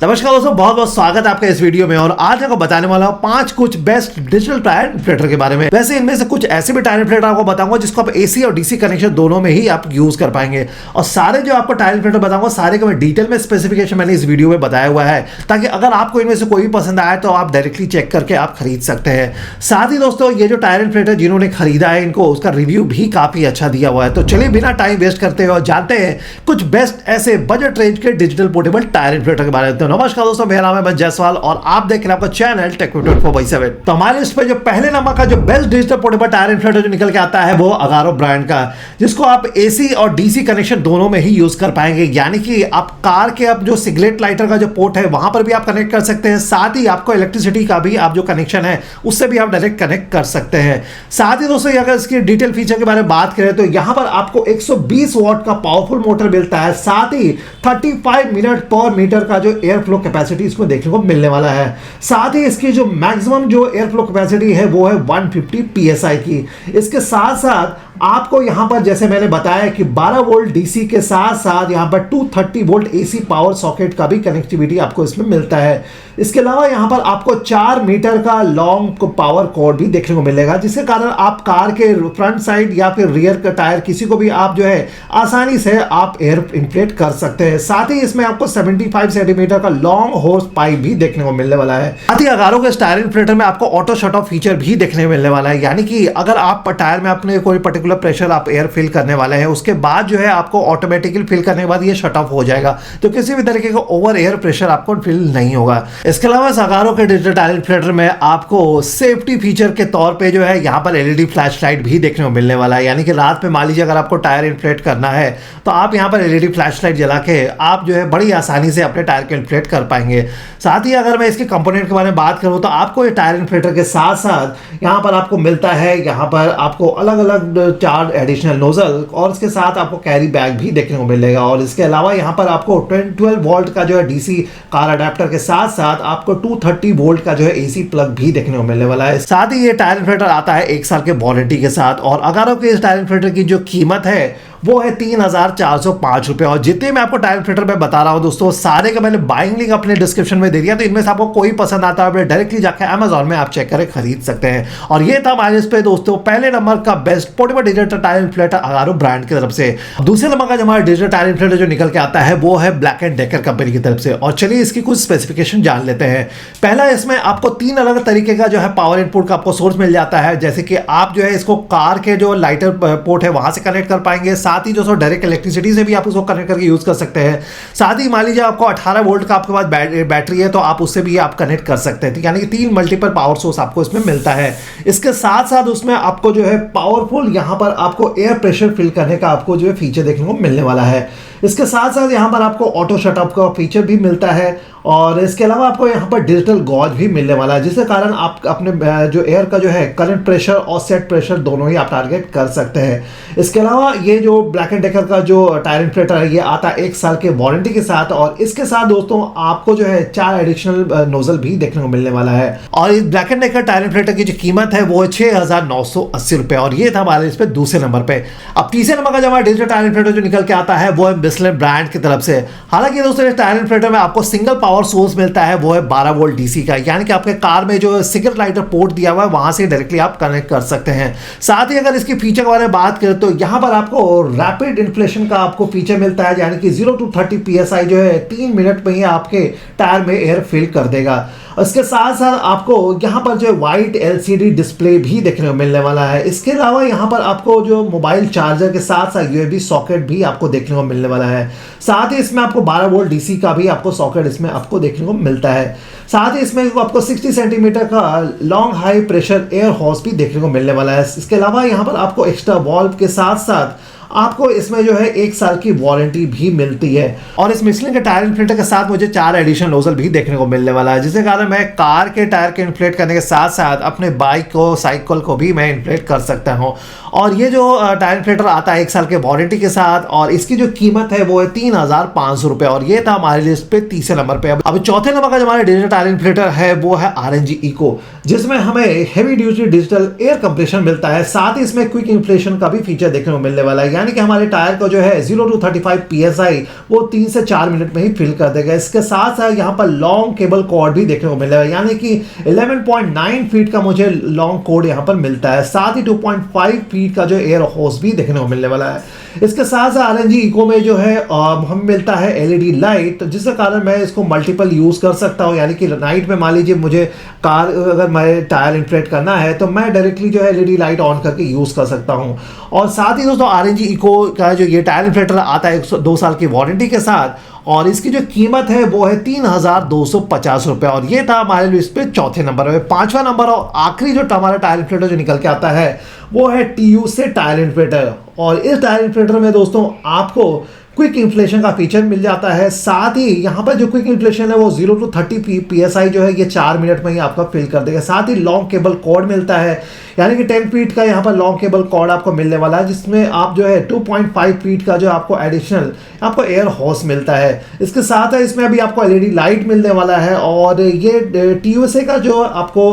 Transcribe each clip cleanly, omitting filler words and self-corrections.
नमस्कार दोस्तों, बहुत बहुत स्वागत है आपका इस वीडियो में। और आज आपको बताने वाला हूं 5 कुछ बेस्ट डिजिटल टायर इन्फ्लेटर के बारे में। वैसे इनमें से कुछ ऐसे भी टायर इन्फ्लेटर आपको बताऊंगा जिसको आप एसी और डीसी कनेक्शन दोनों में ही आप यूज कर पाएंगे। और सारे जो आपको टायर इन्फ्लेटर बताऊंगा सारे का मैं डिटेल में स्पेसिफिकेशन मैंने इस वीडियो में बताया हुआ है, ताकि अगर आपको इनमें से कोई भी पसंद आए तो आप डायरेक्टली चेक करके आप खरीद सकते हैं। साथ ही दोस्तों, ये जो टायर इन्फ्लेटर जिन्होंने खरीदा है इनको उसका रिव्यू भी काफी अच्छा दिया हुआ है। तो चलिए बिना टाइम वेस्ट करते हुए जानते हैं कुछ बेस्ट ऐसे बजट रेंज के डिजिटल पोर्टेबल टायर इन्फ्लेटर के बारे में। तो नमस्कार दोस्तों, मेरा नाम है जायसवाल और आप देख रहे हैं आपका चैनल टेक24/7। तो हमारे लिस्ट पे जो पहले नंबर का जो best digital portable tyre inflator जो निकल के आता है वो अगारो ब्रांड का, जिसको आप एसी और डीसी कनेक्शन दोनों में ही यूज कर पाएंगे। यानी कि आप कार के अब जो सिगरेट लाइटर का जो पोर्ट है वहां पर भी आप कनेक्ट कर सकते हैं, साथ ही आपको इलेक्ट्रिसिटी का भी आप जो कनेक्शन है उससे भी आप डायरेक्ट कनेक्ट कर सकते हैं। साथ ही दोस्तों, अगर इसके डिटेल फीचर के बारे में बात करें तो यहां पर आपको 120 वॉट का पावरफुल मोटर मिलता है, साथ ही 35 मिनट पर मीटर का जो एयर फ्लो कैपेसिटी इसमें देखने को मिलने वाला है। साथ ही इसकी जो मैक्सिमम जो एयर फ्लो कैपेसिटी है वो है 150 psi की। इसके साथ साथ आपको यहां पर जैसे मैंने बताया कि 12 वोल्ट डीसी के साथ साथ यहां पर 230 वोल्ट एसी पावर सॉकेट का भी कनेक्टिविटी आपको इसमें मिलता है। इसके अलावा यहां पर आपको 4 मीटर का लॉन्ग पावर कॉर्ड भी देखने को मिलेगा, जिसके कारण आप कार के फ्रंट साइड या फिर रियर का टायर किसी को भी आप जो है आसानी से आप एयर इन्फ्लेट कर सकते हैं। साथ ही इसमें आपको 75 सेंटीमीटर का लॉन्ग होस पाइप भी देखने को मिलने वाला है। साथ ही अगारो के टायर इन्फ्लेटर में आपको ऑटो शट ऑफ फीचर भी देखने को मिलने वाला है। यानी कि अगर आप टायर में अपने कोई पर्टिकुलर प्रेशर आप एयर फिल करने वाले हैं, उसके बाद जो है आपको ऑटोमेटिकली फिल करने के बाद ये शट ऑफ हो जाएगा, तो किसी भी तरीके का ओवर एयर प्रेशर आपको फिल नहीं होगा। इसके अलावा अगारो के डिजिटल टायर इन्फ्लेटर में आपको सेफ्टी फीचर के तौर पे जो है यहाँ पर एलईडी फ्लैश लाइट भी देखने को मिलने वाला है। यानी कि रात में मान लीजिए अगर आपको टायर इन्फ्लेट करना है तो आप यहाँ पर एलईडी फ्लैश लाइट जला के आप जो है बड़ी आसानी से अपने टायर को इन्फ्लेट कर पाएंगे। साथ ही अगर मैं इसके कंपोनेंट के बारे में बात करूँ तो आपको ये टायर इन्फ्लेटर के साथ साथ यहाँ पर आपको मिलता है, यहाँ पर आपको अलग अलग 4 एडिशनल नोजल और इसके साथ आपको कैरी बैग भी देखने को मिलेगा। और इसके अलावा यहाँ पर आपको 12 वोल्ट का जो है डीसी कार अडेप्टर के साथ साथ आपको 230 वोल्ट का जो है एसी प्लग भी देखने को मिलने वाला है। साथ ही ये टायर इन्फ्लेटर आता है 1 साल के वारंटी के साथ। और अगारो के इस टायर इन्फ्लेटर की जो कीमत है वो है 3,405 रुपए। और जितने मैं आपको टायर इन्फ्लेटर में बता रहा हूं दोस्तों, सारे का मैंने बाइंग लिंक अपने डिस्क्रिप्शन में दे दिया, तो इनमें से आपको कोई पसंद आता है डायरेक्टली जाकर अमेजॉन में आप चेक करके खरीद सकते हैं। और ये था हमारे इस पे दोस्तों पहले नंबर का best portable digital tyre inflator Agaro brand की तरफ से। दूसरे नंबर का जो हमारा डिजिटल टायर इन्फ्लेटर जो निकल के आता है वो है ब्लैक एंड डेकर कंपनी की तरफ से। और चलिए इसकी कुछ स्पेसिफिकेशन जान लेते हैं। पहला, इसमें आपको 3 अलग तरीके का जो है पावर इनपुट का आपको सोर्स मिल जाता है। जैसे कि आप जो है इसको कार के जो लाइटर पोर्ट है वहां से कनेक्ट कर पाएंगे, साथ ही जो डायरेक्ट इलेक्ट्रिसिटी से भी आप उसको कनेक्ट करके यूज कर सकते हैं। साथ ही मान लीजिए आपको 18 वोल्ट का आपके पास बैटरी है तो आप उससे भी आप कनेक्ट कर सकते हैं। यानी कि 3 मल्टीपल पावर सोर्स आपको इसमें मिलता है। इसके साथ साथ उसमें आपको जो है पावरफुल यहां पर आपको एयर प्रेशर फिल करने का आपको जो है फीचर देखने को मिलने वाला है। इसके साथ साथ यहां पर आपको ऑटो शट ऑफ का फीचर भी मिलता है। और इसके अलावा आपको यहाँ पर डिजिटल गॉज भी मिलने वाला है, जिसके कारण आप अपने जो एयर का जो है करंट प्रेशर और सेट प्रेशर दोनों ही आप टारगेट कर सकते हैं। इसके अलावा ये जो ब्लैक एंड डेकर का जो टायर इन्फ्लेटर है ये आता है 1 साल के वारंटी के साथ। और इसके साथ दोस्तों आपको जो है 4 एडिशनल नोजल भी देखने को मिलने वाला है। और इस black and decker tyre inflator की जो कीमत है वो है 6,980 रुपए। और ये था हमारे इस पे दूसरे नंबर पे। अब तीसरे नंबर का जो हमारा डिजिटल टायर इन्फ्लेटर जो निकल के आता है वो है मिशेलिन ब्रांड की तरफ से। हालांकि दोस्तों इस टायर इन्फ्लेटर में आपको सिंगल पावर सोर्स मिलता है, वो है 12 वोल्ट डीसी का। यानी कि आपके कार में जो सिगरेट लाइटर पोर्ट दिया हुआ है वहां से डायरेक्टली आप कनेक्ट कर सकते हैं। साथ ही अगर इसकी फीचर के बारे में बात करें तो यहां पर आपको रैपिड इन्फ्लेशन का आपको फीचर मिलता है। यानी कि 0 to 30 psi जो है 3 मिनट में ही आपके टायर में एयर फिल कर देगा। इसके साथ साथ आपको यहाँ पर जो वाइट LCD डिस्प्ले भी देखने को मिलने वाला है। इसके अलावा यहाँ पर आपको जो मोबाइल चार्जर के साथ साथ USB सॉकेट भी आपको देखने को मिलने वाला है। साथ ही इसमें आपको 12 वोल्ट डीसी का भी आपको सॉकेट इसमें आपको देखने को मिलता है। साथ ही इसमें आपको 60 सेंटीमीटर का long high pressure air house भी देखने को मिलने वाला है। इसके अलावा यहाँ पर आपको एक्स्ट्रा वॉल्व के साथ साथ आपको इसमें जो है 1 साल की वारंटी भी मिलती है। और इस मिशेलिन के टायर इन्फ्लेटर के साथ मुझे 4 एडिशनल नोजल भी देखने को मिलने वाला है, जिसके कारण मैं कार के टायर के इन्फ्लेट करने के साथ साथ अपने बाइक को साइकिल को भी मैं इन्फ्लेट कर सकता हूँ। और ये जो टायर इन्फ्लेटर आता है 1 साल के वारंटी के साथ और इसकी जो कीमत है वो है 3,500 रुपए। और ये था हमारे लिस्ट पे तीसरे नंबर पे। अब चौथे नंबर का जो हमारे डिजिटल टायर इन्फ्लेटर है वो है RNG Eco, जिसमें हमें heavy duty digital air compression मिलता है। साथ ही इसमें क्विक इन्फ्लेशन का भी फीचर देखने को मिलने वाला है। यानी कि हमारे टायर को जो है 0 to 35 PSI वो 3 से 4 मिनट में ही फिल कर देगा। इसके साथ साथ यहाँ पर लॉन्ग केबल कॉर्ड भी देखने को मिलेगा, यानी कि 11.9 फीट का मुझे लॉन्ग कॉर्ड यहाँ पर मिलता है। साथ ही 2.5 फीट का जो एयर होस भी देखने को मिलने वाला है। इसके साथ साथ RNG इको में जो है हमें मिलता है LED लाइट, जिसके कारण मैं इसको मल्टीपल यूज़ कर सकता हूँ। यानी कि नाइट में मान लीजिए मुझे कार अगर मैं टायर इन्फ्लेट करना है तो मैं डायरेक्टली जो है LED लाइट ऑन करके यूज़ कर सकता हूँ। और साथ ही दोस्तों RNG इको का जो ये टायर इन्फ्लेटर आता है 2 साल की वारंटी के साथ, और इसकी जो कीमत है वो है 3,250 रुपये। और ये था हमारे लिस्ट पे चौथे नंबर में। 5वां नंबर और आखिरी जो हमारा टायर इन्फ्लेटर जो निकल के आता है वो है TU से टायर इन्फ्लेटर। और इस टायर इन्फ्लेटर में दोस्तों आपको क्विक इन्फ्लेशन का फीचर मिल जाता है। साथ ही यहाँ पर जो क्विक इन्फ्लेशन है वो 0 to 30 PSI जो है ये 4 मिनट में ही आपका फिल कर देगा। साथ ही लॉन्ग केबल कॉर्ड मिलता है, यानी कि 10 फीट का यहाँ पर लॉन्ग केबल कॉर्ड आपको मिलने वाला है, जिसमें आप जो है 2.5 फीट का जो आपको एडिशनल आपको एयर होस मिलता है। इसके साथ है इसमें अभी आपको LED लाइट मिलने वाला है। और ये TUSA का जो आपको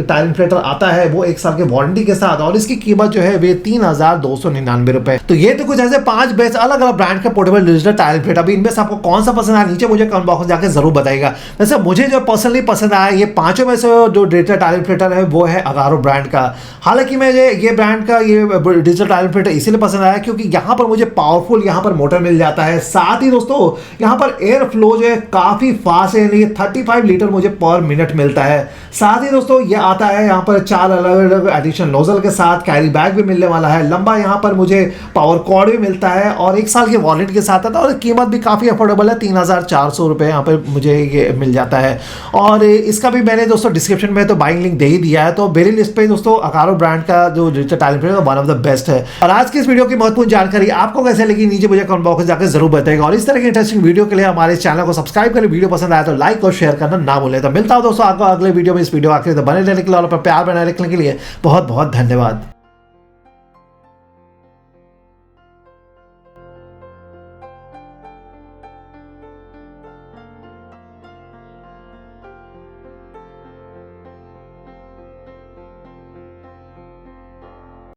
टायर इन्फ्लेटर आता है वो 1 साल के वारंटी के साथ, और इसकी कीमत जो है वे 3,299 रुपये। तो ये तो कुछ ऐसे 5 बेस्ट अलग अलग ब्रांड के पोर्टेबल डिजिटल टायर इन्फ्लेटर। अभी इनमें से आपको कौन सा पसंद आया नीचे मुझे कमेंट बॉक्स में जाकर जरूर बताइएगा। वैसे मुझे जो पर्सनली पसंद आया ये 5 में से जो डिजिटल टायर इन्फ्लेटर है वो है अगारो ब्रांड का। हालांकि मुझे ये ब्रांड का ये डिजिटल टायर इन्फ्लेटर इसीलिए पसंद आया क्योंकि यहाँ पर मुझे पावरफुल यहाँ पर मोटर मिल जाता है। साथ ही दोस्तों यहाँ पर एयर फ्लो जो है काफी फास्ट है, यानी 35 लीटर मुझे पर मिनट मिलता है। साथ ही दोस्तों ये आता है यहाँ पर 4 अलग अलग एडिशनल नोजल के साथ, कैरी बैग भी मिलने वाला है, लंबा यहाँ पर मुझे पावर कॉर्ड भी मिलता है, और 1 साल की वारंटी के साथ आता है। और कीमत भी काफी अफोर्डेबल है, 3,400 रुपये यहाँ पर मुझे ये मिल जाता है। और इसका भी मैंने दोस्तों डिस्क्रिप्शन में तो बाइंग लिंक दे ही दिया है। तो मेरी लिस्ट पे दोस्तों अगारो ब्रांड का जो digital tyre inflator one of the best है। और आज की इस वीडियो की महत्वपूर्ण जानकारी आपको कैसे लगी नीचे मुझे कमेंट बॉक्स में जाकर जरूर बताइएगा। और इस तरह की इंटरेस्टिंग वीडियो के लिए हमारे चैनल को सब्सक्राइब करें। वीडियो पसंद आया तो लाइक और शेयर करना ना भूलें। तो मिलता हूं दोस्तों आपको अगले वीडियो में। इस वीडियो आखिर तो बने रहने के लिए और अपना प्यार बनाए रखने के लिए बहुत बहुत धन्यवाद।